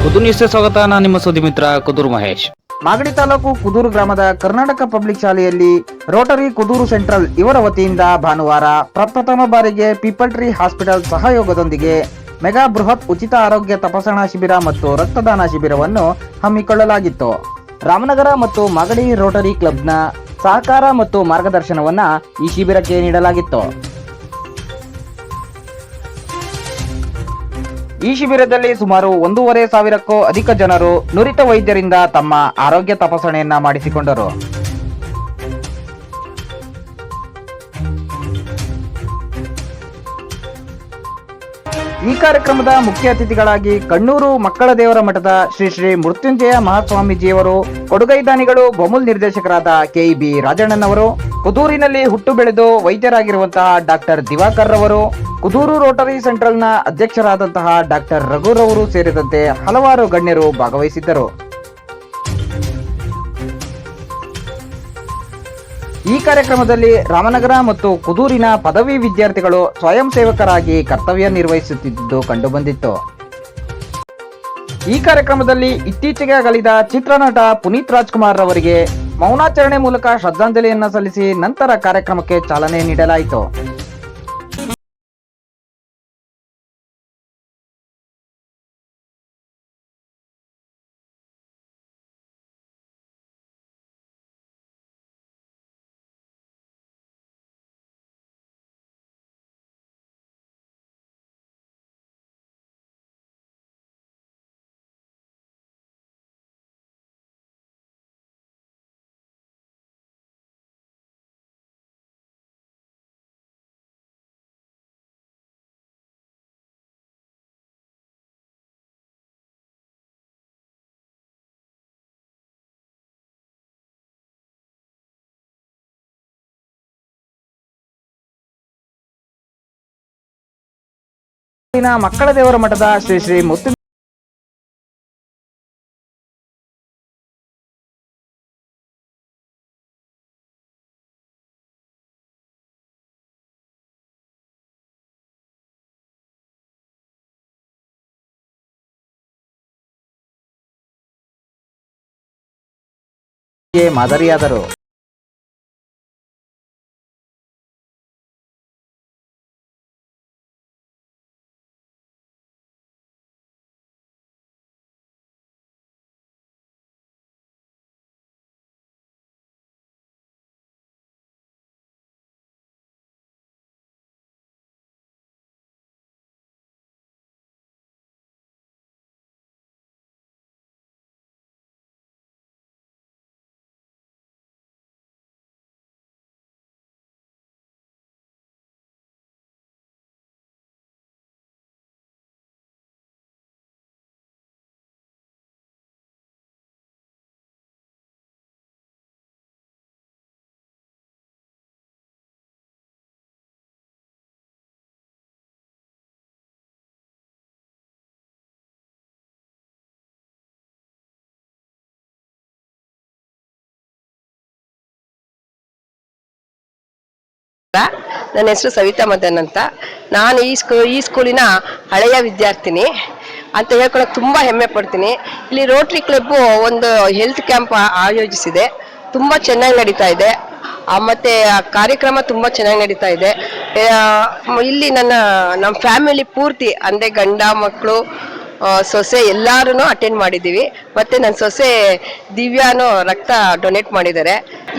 ಕುದೂರು ನ್ಯೂಸ್ಗೆ ಸ್ವಾಗತ. ನಾನು ನಿಮ್ಮ ಸುದ್ದಿ ಮಿತ್ರ ಕುದೂರು ಮಹೇಶ್. ಮಾಗಡಿ ತಾಲೂಕು ಕುದೂರು ಗ್ರಾಮದ ಕರ್ನಾಟಕ ಪಬ್ಲಿಕ್ ಶಾಲೆಯಲ್ಲಿ ರೋಟರಿ ಕುದೂರು ಸೆಂಟ್ರಲ್ ಇವರ ವತಿಯಿಂದ ಭಾನುವಾರ ಪ್ರಪ್ರಥಮ ಬಾರಿಗೆ ಪೀಪಲ್ ಟ್ರೀ ಹಾಸ್ಪಿಟಲ್ ಸಹಯೋಗದೊಂದಿಗೆ ಮೆಗಾ ಬೃಹತ್ ಉಚಿತ ಆರೋಗ್ಯ ತಪಾಸಣಾ ಶಿಬಿರ ಮತ್ತು ರಕ್ತದಾನ ಶಿಬಿರವನ್ನು ಹಮ್ಮಿಕೊಳ್ಳಲಾಗಿತ್ತು. ರಾಮನಗರ ಮತ್ತು ಮಾಗಡಿ ರೋಟರಿ ಕ್ಲಬ್ನ ಸಹಕಾರ ಮತ್ತು ಮಾರ್ಗದರ್ಶನವನ್ನ ಈ ಶಿಬಿರಕ್ಕೆ ನೀಡಲಾಗಿತ್ತು. ಈ ಶಿಬಿರದಲ್ಲಿ ಸುಮಾರು 1,500ಕ್ಕೂ ಅಧಿಕ ಜನರು ನುರಿತ ವೈದ್ಯರಿಂದ ತಮ್ಮ ಆರೋಗ್ಯ ತಪಾಸಣೆಯನ್ನ ಮಾಡಿಸಿಕೊಂಡರು. ಈ ಕಾರ್ಯಕ್ರಮದ ಮುಖ್ಯ ಅತಿಥಿಗಳಾಗಿ ಕಣ್ಣೂರು ಮಕ್ಕಳ ದೇವರ ಮಠದ ಶ್ರೀ ಶ್ರೀ ಮೃತ್ಯುಂಜಯ ಮಹಾಸ್ವಾಮೀಜಿಯವರು, ಕೊಡುಗೈ ದಾನಿಗಳು ಬೊಮ್ಮಲ್ ನಿರ್ದೇಶಕರಾದ KEB ರಾಜಣ್ಣನವರು, ಕುದೂರಿನಲ್ಲಿ ಹುಟ್ಟು ಬೆಳೆದು ವೈದ್ಯರಾಗಿರುವಂತಹ ಡಾಕ್ಟರ್ ದಿವಾಕರ್ ರವರು, ಕುದೂರು ರೋಟರಿ ಸೆಂಟ್ರಲ್ನ ಅಧ್ಯಕ್ಷರಾದಂತಹ ಡಾಕ್ಟರ್ ರಘುರವರು ಸೇರಿದಂತೆ ಹಲವಾರು ಗಣ್ಯರು ಭಾಗವಹಿಸಿದ್ದರು. ಈ ಕಾರ್ಯಕ್ರಮದಲ್ಲಿ ರಾಮನಗರ ಮತ್ತು ಕುದೂರಿನ ಪದವಿ ವಿದ್ಯಾರ್ಥಿಗಳು ಸ್ವಯಂ ಸೇವಕರಾಗಿ ಕರ್ತವ್ಯ ನಿರ್ವಹಿಸುತ್ತಿದ್ದುದು ಕಂಡುಬಂದಿತ್ತು. ಈ ಕಾರ್ಯಕ್ರಮದಲ್ಲಿ ಇತ್ತೀಚೆಗೆ ಅಗಲಿದ ಚಿತ್ರನಟ ಪುನೀತ್ ರಾಜ್ಕುಮಾರ್ ರವರಿಗೆ ಮೌನಾಚರಣೆ ಮೂಲಕ ಶ್ರದ್ಧಾಂಜಲಿಯನ್ನ ಸಲ್ಲಿಸಿ ನಂತರ ಕಾರ್ಯಕ್ರಮಕ್ಕೆ ಚಾಲನೆ ನೀಡಲಾಯಿತು. ಮಕ್ಕಳ ದೇವರ ಮಠದ ಶ್ರೀ ಶ್ರೀ ಮುತ್ತು ಮಾದರಿಯಾದರು. ನನ್ನ ಹೆಸರು ಸವಿತಾ ಮದನ್ ಅಂತ. ನಾನು ಈ ಸ್ಕೂಲಿನ ಹಳೆಯ ವಿದ್ಯಾರ್ಥಿನಿ ಅಂತ ಹೇಳ್ಕೊಳಕ್ ತುಂಬಾ ಹೆಮ್ಮೆ ಪಡ್ತೀನಿ. ಇಲ್ಲಿ ರೋಟರಿ ಕ್ಲಬ್ ಒಂದು ಹೆಲ್ತ್ ಕ್ಯಾಂಪ್ ಆಯೋಜಿಸಿದೆ, ತುಂಬಾ ಚೆನ್ನಾಗಿ ನಡೀತಾ ಇದೆ. ಮತ್ತೆ ಆ ಕಾರ್ಯಕ್ರಮ ತುಂಬಾ ಚೆನ್ನಾಗಿ ನಡೀತಾ ಇದೆ. ಇಲ್ಲಿ ನಮ್ಮ ಫ್ಯಾಮಿಲಿ ಪೂರ್ತಿ ಅಂದ್ರೆ ಗಂಡ ಮಕ್ಕಳು ಸೊಸೆ ಎಲ್ಲಾರು ಅಟೆಂಡ್ ಮಾಡಿದ್ದೀವಿ. ಮತ್ತೆ ನನ್ನ ಸೊಸೆ ದಿವ್ಯಾನು ರಕ್ತ ಡೊನೇಟ್ ಮಾಡಿದ್ದಾರೆ.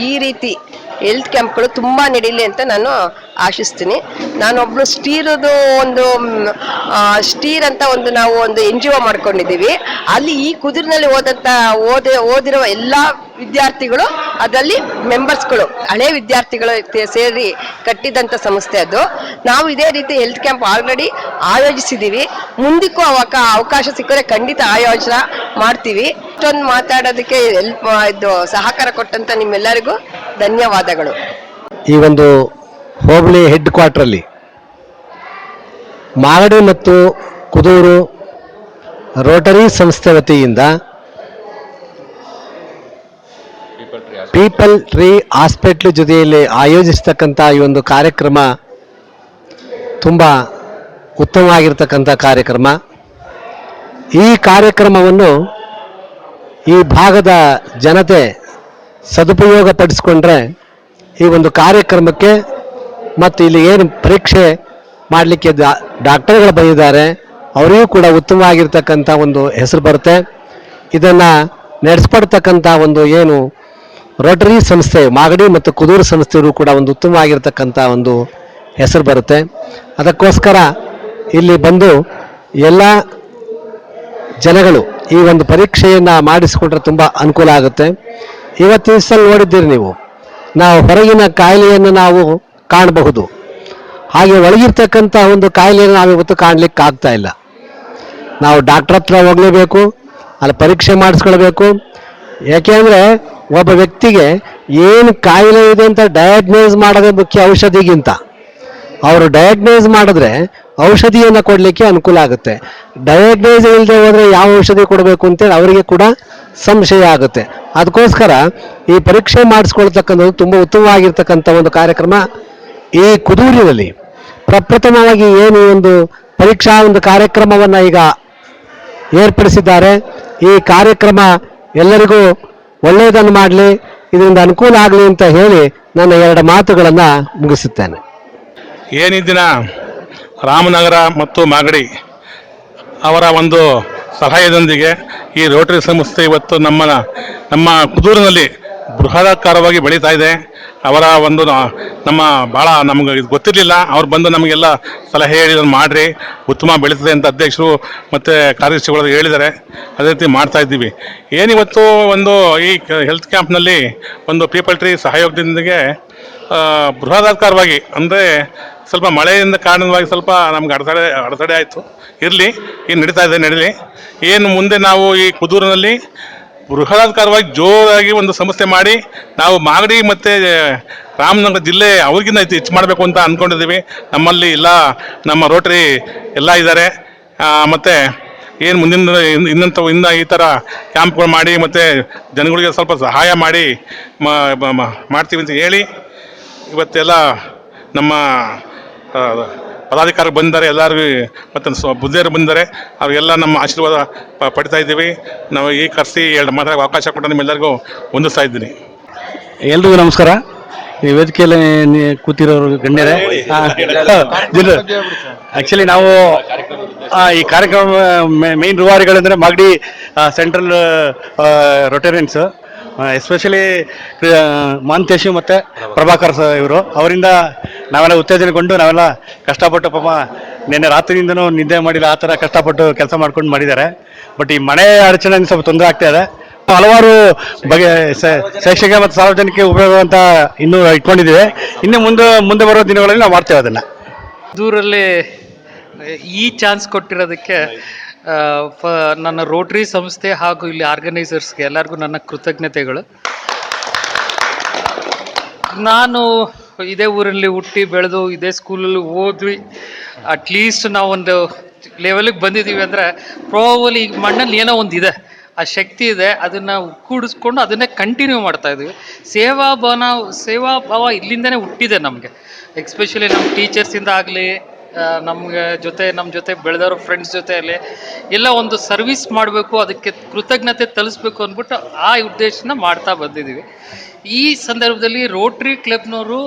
ಈ ರೀತಿ ಹೆಲ್ತ್ ಕ್ಯಾಂಪ್ಗಳು ತುಂಬಾ ನಡೀಲಿ ಅಂತ ನಾನು ಆಶಿಸ್ತೀನಿ. ನಾನೊಬ್ಳು ಸ್ಟೀರ್ ಅಂತ ನಾವು ಒಂದು NGO ಮಾಡ್ಕೊಂಡಿದ್ದೀವಿ. ಅಲ್ಲಿ ಈ ಕುದುರಿನಲ್ಲಿ ಓದಿರುವ ಎಲ್ಲಾ ವಿದ್ಯಾರ್ಥಿಗಳು ಅದರಲ್ಲಿ ಮೆಂಬರ್ಸ್ಗಳು, ಹಳೆ ವಿದ್ಯಾರ್ಥಿಗಳು ಸೇರಿ ಕಟ್ಟಿದಂತ ಸಂಸ್ಥೆ ಅದು. ನಾವು ಇದೇ ರೀತಿ ಹೆಲ್ತ್ ಕ್ಯಾಂಪ್ ಆಲ್ರೆಡಿ ಆಯೋಜಿಸಿದ್ದೀವಿ. ಮುಂದಕ್ಕೂ ಅವಕಾಶ ಸಿಕ್ಕರೆ ಖಂಡಿತ ಆಯೋಜನೆ ಮಾಡ್ತೀವಿ. ಇಷ್ಟೊಂದು ಮಾತಾಡೋದಕ್ಕೆ ಸಹಕಾರ ಕೊಟ್ಟಂತ ನಿಮ್ಮೆಲ್ಲರಿಗೂ ಧನ್ಯವಾದಗಳು. ಈ ಒಂದು ಹೋಬಳಿ ಹೆಡ್ ಕ್ವಾರ್ಟರಲ್ಲಿ ಮಾಗಡಿ ಮತ್ತು ಕುದೂರು ರೋಟರಿ ಸಂಸ್ಥೆ ವತಿಯಿಂದ ಪೀಪಲ್ ಟ್ರೀ ಹಾಸ್ಪಿಟಲ್ ಜೊತೆಯಲ್ಲಿ ಆಯೋಜಿಸತಕ್ಕಂಥ ಈ ಒಂದು ಕಾರ್ಯಕ್ರಮ ತುಂಬ ಉತ್ತಮವಾಗಿರ್ತಕ್ಕಂಥ ಕಾರ್ಯಕ್ರಮ. ಈ ಕಾರ್ಯಕ್ರಮವನ್ನು ಈ ಭಾಗದ ಜನತೆ ಸದುಪಯೋಗ ಪಡಿಸ್ಕೊಂಡ್ರೆ ಈ ಒಂದು ಕಾರ್ಯಕ್ರಮಕ್ಕೆ ಮತ್ತು ಇಲ್ಲಿ ಏನು ಪರೀಕ್ಷೆ ಮಾಡಲಿಕ್ಕೆ ಡಾಕ್ಟರ್ಗಳು ಬಂದಿದ್ದಾರೆ ಅವರಿಗೂ ಕೂಡ ಉತ್ತಮವಾಗಿರ್ತಕ್ಕಂಥ ಒಂದು ಹೆಸರು ಬರುತ್ತೆ. ಇದನ್ನು ನಡೆಸ್ಪಡ್ತಕ್ಕಂಥ ಒಂದು ಏನು ರೋಟರಿ ಸಂಸ್ಥೆ ಮಾಗಡಿ ಮತ್ತು ಕುದೂರು ಸಂಸ್ಥೆಯವರು ಕೂಡ ಒಂದು ಉತ್ತಮವಾಗಿರ್ತಕ್ಕಂಥ ಒಂದು ಹೆಸರು ಬರುತ್ತೆ. ಅದಕ್ಕೋಸ್ಕರ ಇಲ್ಲಿ ಬಂದು ಎಲ್ಲ ಜನಗಳು ಈ ಒಂದು ಪರೀಕ್ಷೆಯನ್ನು ಮಾಡಿಸಿಕೊಂಡ್ರೆ ತುಂಬ ಅನುಕೂಲ ಆಗುತ್ತೆ. ಇವತ್ತಿನ ಸಲ ನೋಡಿದ್ದೀರಿ ನೀವು, ನಾವು ಹೊರಗಿನ ಕಾಯಿಲೆಯನ್ನು ನಾವು ಕಾಣಬಹುದು, ಹಾಗೆ ಒಳಗಿರ್ತಕ್ಕಂಥ ಒಂದು ಕಾಯಿಲೆಯನ್ನು ನಾವು ಇವತ್ತು ಕಾಣಲಿಕ್ಕೆ ಆಗ್ತಾ ಇಲ್ಲ. ನಾವು ಡಾಕ್ಟರ್ ಹತ್ರ ಹೋಗಲೇಬೇಕು, ಅಲ್ಲಿ ಪರೀಕ್ಷೆ ಮಾಡಿಸ್ಕೊಳ್ಬೇಕು. ಯಾಕೆಂದರೆ ಒಬ್ಬ ವ್ಯಕ್ತಿಗೆ ಏನು ಕಾಯಿಲೆ ಇದೆ ಅಂತ ಡಯಾಗ್ನೈಸ್ ಮಾಡೋದೇ ಮುಖ್ಯ ಔಷಧಿಗಿಂತ. ಅವರು ಡಯಾಗ್ನೈಸ್ ಮಾಡಿದ್ರೆ ಔಷಧಿಯನ್ನು ಕೊಡಲಿಕ್ಕೆ ಅನುಕೂಲ ಆಗುತ್ತೆ. ಡಯಾಗ್ನೈಸ್ ಇಲ್ಲದೆ ಹೋದರೆ ಯಾವ ಔಷಧಿ ಕೊಡಬೇಕು ಅಂತೇಳಿ ಅವರಿಗೆ ಕೂಡ ಸಂಶಯ ಆಗುತ್ತೆ. ಅದಕ್ಕೋಸ್ಕರ ಈ ಪರೀಕ್ಷೆ ಮಾಡಿಸ್ಕೊಳ್ತಕ್ಕಂಥದ್ದು ತುಂಬ ಉತ್ತಮವಾಗಿರ್ತಕ್ಕಂಥ ಒಂದು ಕಾರ್ಯಕ್ರಮ. ಈ ಕುದೂರಿನಲ್ಲಿ ಪ್ರಪ್ರಥಮವಾಗಿ ಏನು ಒಂದು ಪರೀಕ್ಷಾ ಒಂದು ಕಾರ್ಯಕ್ರಮವನ್ನು ಈಗ ಏರ್ಪಡಿಸಿದ್ದಾರೆ. ಈ ಕಾರ್ಯಕ್ರಮ ಎಲ್ಲರಿಗೂ ಒಳ್ಳೆಯದನ್ನು ಮಾಡಲಿ, ಇದರಿಂದ ಅನುಕೂಲ ಆಗಲಿ ಅಂತ ಹೇಳಿ ನನ್ನ 2 ಮಾತುಗಳನ್ನು ಮುಗಿಸುತ್ತೇನೆ. ಏನಿ ದಿನ ರಾಮನಗರ ಮತ್ತು ಮಾಗಡಿ ಅವರ ಒಂದು ಸಹಾಯದೊಂದಿಗೆ ಈ ರೋಟರಿ ಸಂಸ್ಥೆ ಇವತ್ತು ನಮ್ಮ ಕುದೂರಿನಲ್ಲಿ ಬೃಹದಾಕಾರವಾಗಿ ಬೆಳೀತಾ ಇದೆ. ಅವರ ಒಂದು ನಮ್ಮ ಭಾಳ ನಮ್ಗೆ ಇದು ಗೊತ್ತಿರಲಿಲ್ಲ. ಅವ್ರು ಬಂದು ನಮಗೆಲ್ಲ ಸಲಹೆ ಹೇಳಿ ಮಾಡಿರಿ, ಉತ್ತಮ ಬೆಳೀತದೆ ಅಂತ ಅಧ್ಯಕ್ಷರು ಮತ್ತು ಕಾರ್ಯದರ್ಶಿಗಳು ಹೇಳಿದ್ದಾರೆ. ಅದೇ ರೀತಿ ಮಾಡ್ತಾ ಇದ್ದೀವಿ. ಏನಿವತ್ತು ಒಂದು ಈ ಹೆಲ್ತ್ ಕ್ಯಾಂಪ್ನಲ್ಲಿ ಒಂದು ಪೀಪಲ್ ಟ್ರೀ ಸಹಯೋಗದೊಂದಿಗೆ ಬೃಹದಾಕಾರವಾಗಿ ಅಂದರೆ ಸ್ವಲ್ಪ ಮಳೆಯಿಂದ ಕಾರಣವಾಗಿ ಸ್ವಲ್ಪ ನಮ್ಗೆ ಅಡೆತಡೆ ಆಯಿತು. ಇರಲಿ, ಏನು ನಡೀಲಿ. ಏನು ಮುಂದೆ ನಾವು ಈ ಕುದೂರಿನಲ್ಲಿ ಬೃಹದಾಕಾರವಾಗಿ ಜೋರಾಗಿ ಒಂದು ಸಂಸ್ಥೆ ಮಾಡಿ ನಾವು ಮಾಗಡಿ ಮತ್ತು ರಾಮನಗರ ಜಿಲ್ಲೆ ಅವ್ರಿಗಿಂತ ಹೆಚ್ಚು ಮಾಡಬೇಕು ಅಂತ ಅಂದ್ಕೊಂಡಿದ್ದೀವಿ. ನಮ್ಮಲ್ಲಿ ಎಲ್ಲ ನಮ್ಮ ರೋಟರಿ ಎಲ್ಲ ಇದ್ದಾರೆ. ಮತ್ತು ಏನು ಇನ್ನು ಈ ಥರ ಕ್ಯಾಂಪ್ಗಳು ಮಾಡಿ ಮತ್ತು ಜನಗಳಿಗೆ ಸ್ವಲ್ಪ ಸಹಾಯ ಮಾಡಿ ಮಾಡ್ತೀವಿ ಅಂತ ಹೇಳಿ ಇವತ್ತೆಲ್ಲ ನಮ್ಮ ಪದಾಧಿಕಾರಿ ಬಂದಿದ್ದಾರೆ, ಎಲ್ಲರಿಗೂ ಮತ್ತು ಬುದ್ಧಿಯರು ಬಂದಿದ್ದಾರೆ. ಅವರಿಗೆಲ್ಲ ನಮ್ಮ ಆಶೀರ್ವಾದ ಪಡಿತಾ ಇದ್ದೀವಿ. ನಾವು ಈ ಕರೆಸಿ 2 ಮಾತಾಡೋಕೆ ಅವಕಾಶ ಕೊಟ್ಟು ನಿಮ್ಮೆಲ್ಲರಿಗೂ ಹೊಂದಿಸ್ತಾ ಇದ್ದೀನಿ. ಎಲ್ರಿಗೂ ನಮಸ್ಕಾರ. ಈ ವೇದಿಕೆಯಲ್ಲಿ ಕೂತಿರೋರು ಗಣ್ಯರೇ, ಆ್ಯಕ್ಚುಲಿ ನಾವು ಈ ಕಾರ್ಯಕ್ರಮ ಮೇನ್ ರೂವಾರಿಗಳಂದರೆ Magadi central rotarians, especially Mantesh ಮತ್ತು ಪ್ರಭಾಕರ್ ಇವರು. ಅವರಿಂದ ನಾವೆಲ್ಲ ಉತ್ತೇಜನಗೊಂಡು ನಾವೆಲ್ಲ ಕಷ್ಟಪಟ್ಟು, ಪಾಪ ನಿನ್ನೆ ರಾತ್ರಿಯಿಂದನೂ ನಿದ್ದೆ ಮಾಡಿಲ್ಲ, ಆ ಥರ ಕಷ್ಟಪಟ್ಟು ಕೆಲಸ ಮಾಡ್ಕೊಂಡು ಮಾಡಿದ್ದಾರೆ. ಬಟ್ ಈ ಮಳೆ ಅಡಚಣೆಯಿಂದ ಸ್ವಲ್ಪ ತೊಂದರೆ ಆಗ್ತಾ ಇದೆ. ಹಲವಾರು ಬಗೆ ಶೈಕ್ಷಣಿಕ ಮತ್ತು ಸಾರ್ವಜನಿಕ ಉಪಯೋಗ ಅಂತ ಇನ್ನೂ ಇಟ್ಕೊಂಡಿದ್ದೀವಿ. ಇನ್ನು ಮುಂದೆ ಬರೋ ದಿನಗಳಲ್ಲಿ ನಾವು ಮಾಡ್ತೇವೆ ಅದನ್ನು. ದೂರಲ್ಲಿ ಈ ಚಾನ್ಸ್ ಕೊಟ್ಟಿರೋದಕ್ಕೆ ನನ್ನ ರೋಟರಿ ಸಂಸ್ಥೆ ಹಾಗೂ ಇಲ್ಲಿ ಆರ್ಗನೈಸರ್ಸ್ಗೆ ಎಲ್ಲರಿಗೂ ನನ್ನ ಕೃತಜ್ಞತೆಗಳು. ನಾನು ಇದೇ ಊರಲ್ಲಿ ಹುಟ್ಟಿ ಬೆಳೆದು ಇದೇ ಸ್ಕೂಲಲ್ಲಿ ಓದ್ವಿ. ಅಟ್ಲೀಸ್ಟ್ ನಾವೊಂದು ಲೆವೆಲಿಗೆ ಬಂದಿದ್ದೀವಿ ಅಂದರೆ ಪ್ರಾಬಲಿ ಈಗ ಮಣ್ಣಲ್ಲಿ ಏನೋ ಒಂದು ಇದೆ, ಆ ಶಕ್ತಿ ಇದೆ, ಅದನ್ನು ಕೂಡಿಸ್ಕೊಂಡು ಅದನ್ನೇ ಕಂಟಿನ್ಯೂ ಮಾಡ್ತಾ ಇದ್ದೀವಿ. ಸೇವಾಭಾವ ಇಲ್ಲಿಂದನೇ ಹುಟ್ಟಿದೆ ನಮಗೆ. ಎಕ್ಸ್ಪೆಷಲಿ ನಮ್ಮ ಟೀಚರ್ಸಿಂದ ಆಗಲಿ, ನಮ್ಮ ಜೊತೆ ಬೆಳೆದವರು ಫ್ರೆಂಡ್ಸ್ ಜೊತೆಯಲ್ಲಿ ಎಲ್ಲ ಒಂದು ಸರ್ವಿಸ್ ಮಾಡಬೇಕು, ಅದಕ್ಕೆ ಕೃತಜ್ಞತೆ ತಲಿಸ್ಬೇಕು ಅಂದ್ಬಿಟ್ಟು ಆ ಉದ್ದೇಶನ ಮಾಡ್ತಾ ಬಂದಿದ್ದೀವಿ. ಈ ಸಂದರ್ಭದಲ್ಲಿ ರೋಟ್ರಿ ಕ್ಲಬ್ನವರು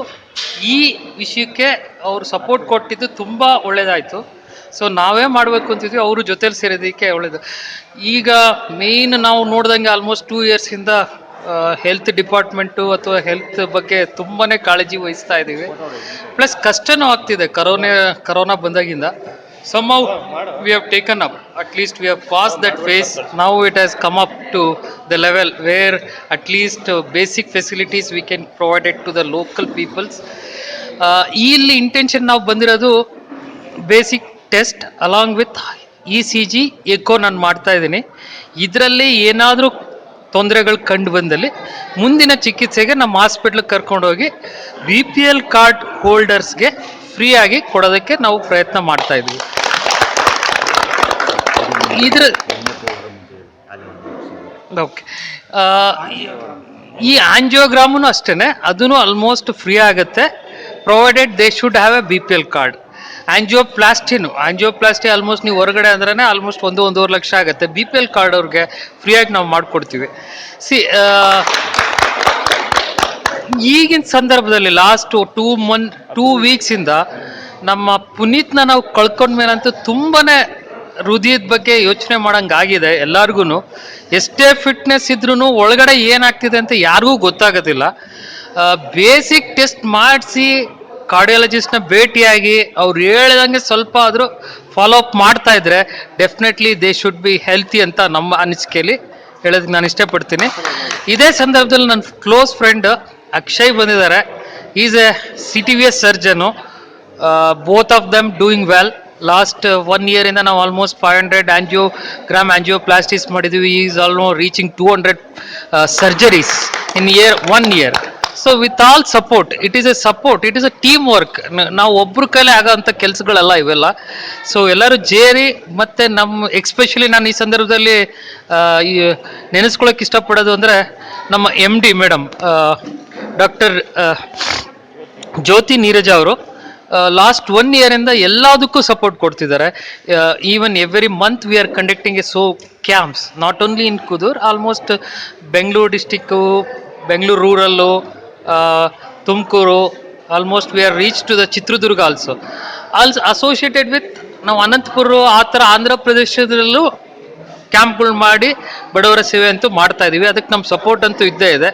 ಈ ವಿಷಯಕ್ಕೆ ಅವರು ಸಪೋರ್ಟ್ ಕೊಟ್ಟಿದ್ದು ತುಂಬ ಒಳ್ಳೆಯದಾಯಿತು. ಸೊ ನಾವೇ ಮಾಡಬೇಕು ಅಂತಿದ್ವಿ, ಅವರು ಜೊತೆಲಿ ಸೇರೋದಕ್ಕೆ ಒಳ್ಳೆಯದು. ಈಗ ಮೇಯ್ನ್ ನಾವು ನೋಡ್ದಂಗೆ ಆಲ್ಮೋಸ್ಟ್ 2 ಇಯರ್ಸಿಂದ ಹೆಲ್ತ್ ಡಿಪಾರ್ಟ್ಮೆಂಟು ಅಥವಾ ಹೆಲ್ತ್ ಬಗ್ಗೆ ತುಂಬಾ ಕಾಳಜಿ ವಹಿಸ್ತಾ ಇದ್ದೀವಿ. ಪ್ಲಸ್ ಕಷ್ಟನೂ ಆಗ್ತಿದೆ ಕರೋನಾ ಬಂದಾಗಿಂದ. somehow we have taken up, at least we have passed that phase. Now it has come up to the level where at least basic facilities we can provide it to the local peoples. ಇಲ್ಲಿ intention ನಾವು ಬಂದಿರೋದು basic test along with ECG echo ನಾನು ಮಾಡ್ತಾ ಇದ್ದೀನಿ. ಇದರಲ್ಲಿ ಏನಾದರೂ ತೊಂದರೆಗಳು ಕಂಡು ಬಂದಲ್ಲಿ ಮುಂದಿನ ಚಿಕಿತ್ಸೆಗೆ ನಮ್ಮ ಹಾಸ್ಪಿಟ್ಲಿಗೆ ಕರ್ಕೊಂಡೋಗಿ BPL ಕಾರ್ಡ್ ಹೋಲ್ಡರ್ಸ್ಗೆ ಫ್ರೀಯಾಗಿ ಕೊಡೋದಕ್ಕೆ ನಾವು ಪ್ರಯತ್ನ ಮಾಡ್ತಾ ಇದ್ದೀವಿ. ಓಕೆ, ಈ ಆಂಜಿಯೋಗ್ರಾಮೂ ಅಷ್ಟೇ, ಅದೂ ಆಲ್ಮೋಸ್ಟ್ ಫ್ರೀ ಆಗುತ್ತೆ, provided they should have A BPL card. Angioplasty almost ನೀವು ಹೊರಗಡೆ ಅಂದ್ರೆ ಆಲ್ಮೋಸ್ಟ್ 1-1.5 ಲಕ್ಷ ಆಗುತ್ತೆ. BPL ಕಾರ್ಡ್ ಅವ್ರಿಗೆ ಫ್ರೀಯಾಗಿ ನಾವು ಮಾಡಿಕೊಡ್ತೀವಿ. ಈಗಿನ ಸಂದರ್ಭದಲ್ಲಿ ಲಾಸ್ಟ್ 2 ವೀಕ್ಸಿಂದ ನಮ್ಮ ಪುನೀತ್ನ ನಾವು ಕಳ್ಕೊಂಡ್ಮೇಲಂತೂ ತುಂಬಾನೇ ಹೃದಯದ ಬಗ್ಗೆ ಯೋಚನೆ ಮಾಡೋಂಗಾಗಿದೆ ಎಲ್ಲಾರ್ಗು. ಎಷ್ಟೇ ಫಿಟ್ನೆಸ್ ಇದ್ರೂ ಒಳಗಡೆ ಏನಾಗ್ತಿದೆ ಅಂತ ಯಾರಿಗೂ ಗೊತ್ತಾಗೋದಿಲ್ಲ. ಬೇಸಿಕ್ ಟೆಸ್ಟ್ ಮಾಡಿಸಿ ಕಾರ್ಡಿಯಾಲಜಿಸ್ಟ್ನ ಭೇಟಿಯಾಗಿ ಅವ್ರು ಹೇಳ್ದಂಗೆ ಸ್ವಲ್ಪ ಆದರೂ ಫಾಲೋ ಅಪ್ ಮಾಡ್ತಾ ಇದ್ರೆ definitely they should be healthy ಅಂತ ನಮ್ಮ ಅನಿಸಿಕೆಯಲ್ಲಿ ಹೇಳೋದಕ್ಕೆ ನಾನು ಇಷ್ಟಪಡ್ತೀನಿ. ಇದೇ ಸಂದರ್ಭದಲ್ಲಿ ನನ್ನ ಕ್ಲೋಸ್ ಫ್ರೆಂಡ್ ಅಕ್ಷಯ್ ಬಂದಿದ್ದಾರೆ. Is a CTVS surgeon. Both of them doing well. Last 1 ಇಯರಿಂದ ನಾವು ಆಲ್ಮೋಸ್ಟ್ 500 ಆಂಜಿಯೋಪ್ಲಾಸ್ಟಿಸ್ ಮಾಡಿದ್ದೀವಿ. Is almost reaching 200 surgeries in 1 year. So with all support, it is a team work. ನಾವು ಒಬ್ರ ಕೈಲೇ ಆಗೋಂಥ ಕೆಲಸಗಳೆಲ್ಲ ಇವೆಲ್ಲ. ಸೊ ಎಲ್ಲರೂ ಜೇರಿ ಮತ್ತು ಎಕ್ಸ್ಪೆಷಲಿ ನಾನು ಈ ಸಂದರ್ಭದಲ್ಲಿ ನೆನೆಸ್ಕೊಳ್ಳೋಕೆ ಇಷ್ಟಪಡೋದು ಅಂದರೆ ನಮ್ಮ MD madam doctor Jyothi Neeraja ಅವರು ಲಾಸ್ಟ್ 1 ಇಯರಿಂದ ಎಲ್ಲದಕ್ಕೂ ಸಪೋರ್ಟ್ ಕೊಡ್ತಿದ್ದಾರೆ. Even every month we are conducting camps not only in Kudur, almost Bengaluru district, Bengaluru rural, Tumakuru, almost we are reach to the Chitradurga also associated with ನಾವು ಅನಂತಪುರ ಆ ಥರ ಆಂಧ್ರ ಪ್ರದೇಶದಲ್ಲೂ ಕ್ಯಾಂಪ್ಗಳು ಮಾಡಿ ಬಡವರ ಸೇವೆ ಅಂತೂ ಮಾಡ್ತಾ ಇದ್ದೀವಿ. ಅದಕ್ಕೆ ನಮ್ಮ ಸಪೋರ್ಟ್ ಅಂತೂ ಇದ್ದೇ ಇದೆ.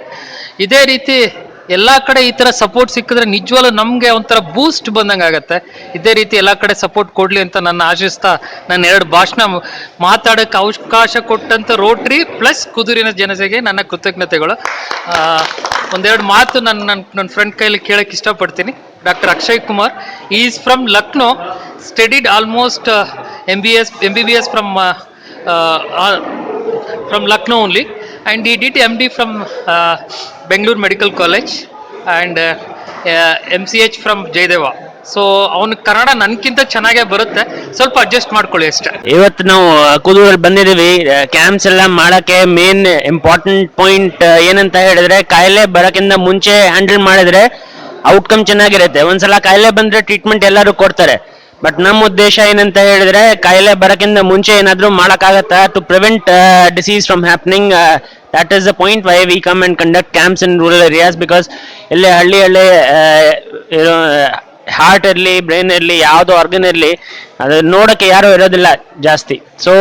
ಇದೇ ರೀತಿ ಎಲ್ಲ ಕಡೆ ಈ ಥರ ಸಪೋರ್ಟ್ ಸಿಕ್ಕಿದ್ರೆ ನಿಜವಾಗ್ಲೂ ನಮಗೆ ಒಂಥರ ಬೂಸ್ಟ್ ಬಂದಂಗೆ ಆಗುತ್ತೆ. ಇದೇ ರೀತಿ ಎಲ್ಲ ಕಡೆ ಸಪೋರ್ಟ್ ಕೊಡಲಿ ಅಂತ ನನ್ನ ಆಶಿಸ್ತಾ ನನ್ನ 2 ಭಾಷಣ ಮಾತಾಡೋಕ್ಕೆ ಅವಕಾಶ ಕೊಟ್ಟಂಥ ರೋಟ್ರಿ ಪ್ಲಸ್ ಕುದೂರಿನ ಜನತೆಗೆ ನನ್ನ ಕೃತಜ್ಞತೆಗಳು. 1-2 ಮಾತು ನನ್ನ ಫ್ರೆಂಡ್ ಕೈಲಿ ಕೇಳಕ್ಕೆ ಇಷ್ಟಪಡ್ತೀನಿ. Doctor Akshay Kumar is from Lucknow, studied almost MBBS from Lucknow only, and he did MD from Bangalore Medical College and MCH from Jayadeva. So ಅವನು ಕನ್ನಡ ನನ್ಕಿಂತ ಚೆನ್ನಾಗೇ ಬರುತ್ತೆ, ಸ್ವಲ್ಪ ಅಡ್ಜಸ್ಟ್ ಮಾಡ್ಕೊಳ್ಳಿ ಅಷ್ಟೇ. ಇವತ್ತು ನಾವು ಕುದೂರಲ್ಲಿ ಬಂದಿದ್ದೀವಿ ಕ್ಯಾಂಪ್ಸ್ ಎಲ್ಲ ಮಾಡಕ್ಕೆ. ಮೇನ್ ಇಂಪಾರ್ಟೆಂಟ್ ಪಾಯಿಂಟ್ ಏನಂತ ಹೇಳಿದ್ರೆ, ಕಾಯಿಲೆ ಬರೋಕ್ಕಿಂತ ಮುಂಚೆ ಹ್ಯಾಂಡಲ್ ಮಾಡಿದ್ರೆ ಔಟ್ಕಮ್ ಚೆನ್ನಾಗಿರುತ್ತೆ. ಒಂದ್ಸಲ ಕಾಯಿಲೆ ಬಂದ್ರೆ ಟ್ರೀಟ್ಮೆಂಟ್ ಎಲ್ಲರೂ ಕೊಡ್ತಾರೆ, ಬಟ್ ನಮ್ಮ ಉದ್ದೇಶ ಏನಂತ ಹೇಳಿದ್ರೆ ಕಾಯಿಲೆ ಬರೋಕ್ಕಿಂತ ಮುಂಚೆ ಏನಾದರೂ ಮಾಡೋಕ್ಕಾಗತ್ತಾ to prevent disease from happening. that is the point why we come and conduct camps in rural areas, because ಇಲ್ಲಿ ಹಳ್ಳಿ ಹಾರ್ಟ್ ಇರಲಿ, ಬ್ರೈನ್ ಇರಲಿ, ಯಾವುದೋ ಆರ್ಗನ್ ಇರಲಿ, ಅದು ನೋಡೋಕ್ಕೆ ಯಾರೂ ಇರೋದಿಲ್ಲ ಜಾಸ್ತಿ. ಸೊ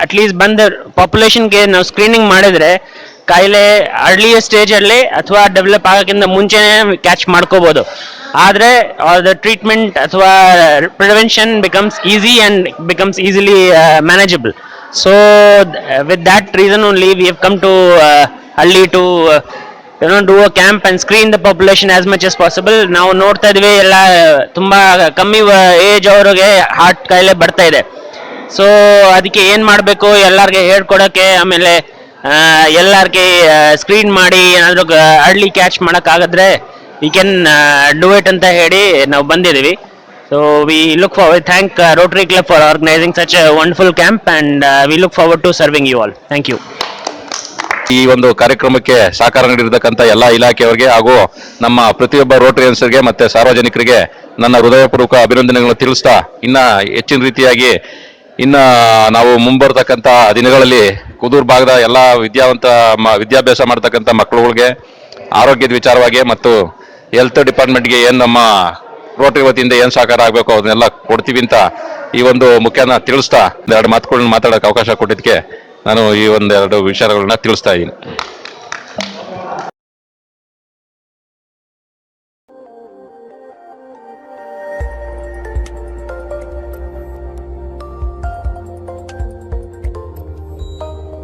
ಅಟ್ಲೀಸ್ಟ್ ಬಂದ ಪಾಪ್ಯುಲೇಷನ್ಗೆ ನಾವು ಸ್ಕ್ರೀನಿಂಗ್ ಮಾಡಿದರೆ ಕಾಯಿಲೆ ಅರ್ಲಿಯ ಸ್ಟೇಜಲ್ಲಿ ಅಥವಾ ಡೆವಲಪ್ ಆಗೋಕ್ಕಿಂತ ಮುಂಚೆನೇ ಕ್ಯಾಚ್ ಮಾಡ್ಕೋಬೋದು. ಆದರೆ ದ ಟ್ರೀಟ್ಮೆಂಟ್ ಅಥವಾ prevention becomes easy and becomes easily manageable. So with that reason only we have come to Halli to do a camp and screen the population as much as possible. ನಾವು ನೋಡ್ತಾ ಇದ್ವಿ ಎಲ್ಲ ತುಂಬಾ ಕಮ್ಮಿ age ಅವರಿಗೆ heart ಕಾಯಿಲೆ ಬರ್ತಾ ಇದೆ. ಸೊ ಅದಕ್ಕೆ ಏನು ಮಾಡಬೇಕು ಎಲ್ಲರಿಗೆ ಹೇಳ್ಕೊಡೋಕ್ಕೆ, ಆಮೇಲೆ ಎಲ್ಲರಿಗೆ ಸ್ಕ್ರೀನ್ ಮಾಡಿ ಏನಾದರೂ ಅರ್ಲಿ ಕ್ಯಾಚ್ ಮಾಡೋಕ್ಕಾಗಿದ್ರೆ ವಿ ಕ್ಯಾನ್ ಡೂ ಇಟ್ ಅಂತ ಹೇಳಿ ನಾವು ಬಂದಿದ್ದೀವಿ. So we look forward, thank Rotary Club for organizing such a wonderful camp, and we look forward to serving you all. Thank you. ಈ ಒಂದು ಕಾರ್ಯಕ್ರಮಕ್ಕೆ ಸಹಕಾರ ನೀಡಿರತಕ್ಕಂಥ ಎಲ್ಲ ಇಲಾಖೆಯವರಿಗೆ ಹಾಗೂ ನಮ್ಮ ಪ್ರತಿಯೊಬ್ಬ ರೋಟರಿಯನ್ಸ್ಗೆ ಮತ್ತೆ ಸಾರ್ವಜನಿಕರಿಗೆ ನನ್ನ ಹೃದಯಪೂರ್ವಕ ಅಭಿನಂದನೆಗಳನ್ನು ತಿಳಿಸ್ತಾ, ಇನ್ನ ಹೆಚ್ಚಿನ ರೀತಿಯಾಗಿ ನಾವು ಮುಂಬರ್ತಕ್ಕಂಥ ದಿನಗಳಲ್ಲಿ ಕುದೂರು ಭಾಗದ ಎಲ್ಲ ವಿದ್ಯಾಭ್ಯಾಸ ಮಾಡ್ತಕ್ಕಂಥ ಮಕ್ಕಳುಗಳಿಗೆ ಆರೋಗ್ಯದ ವಿಚಾರವಾಗಿ ಮತ್ತು ಹೆಲ್ತ್ ಡಿಪಾರ್ಟ್ಮೆಂಟ್ಗೆ ಏನು ನಮ್ಮ ರೋಟರಿ ವತಿಯಿಂದ ಏನು ಸಹಕಾರ ಆಗಬೇಕು ಅದನ್ನೆಲ್ಲ ಕೊಡ್ತೀವಿ ಅಂತ ಈ ಒಂದು ಮುಖ್ಯನ ತಿಳಿಸ್ತಾ 2 ಮಾತುಗಳನ್ನ ಮಾತಾಡೋಕೆ ಅವಕಾಶ ಕೊಟ್ಟಿದ್ದಕ್ಕೆ ನಾನು ಈ 1-2 ವಿಚಾರಗಳನ್ನ ತಿಳಿಸ್ತಾ ಇದ್ದೀನಿ.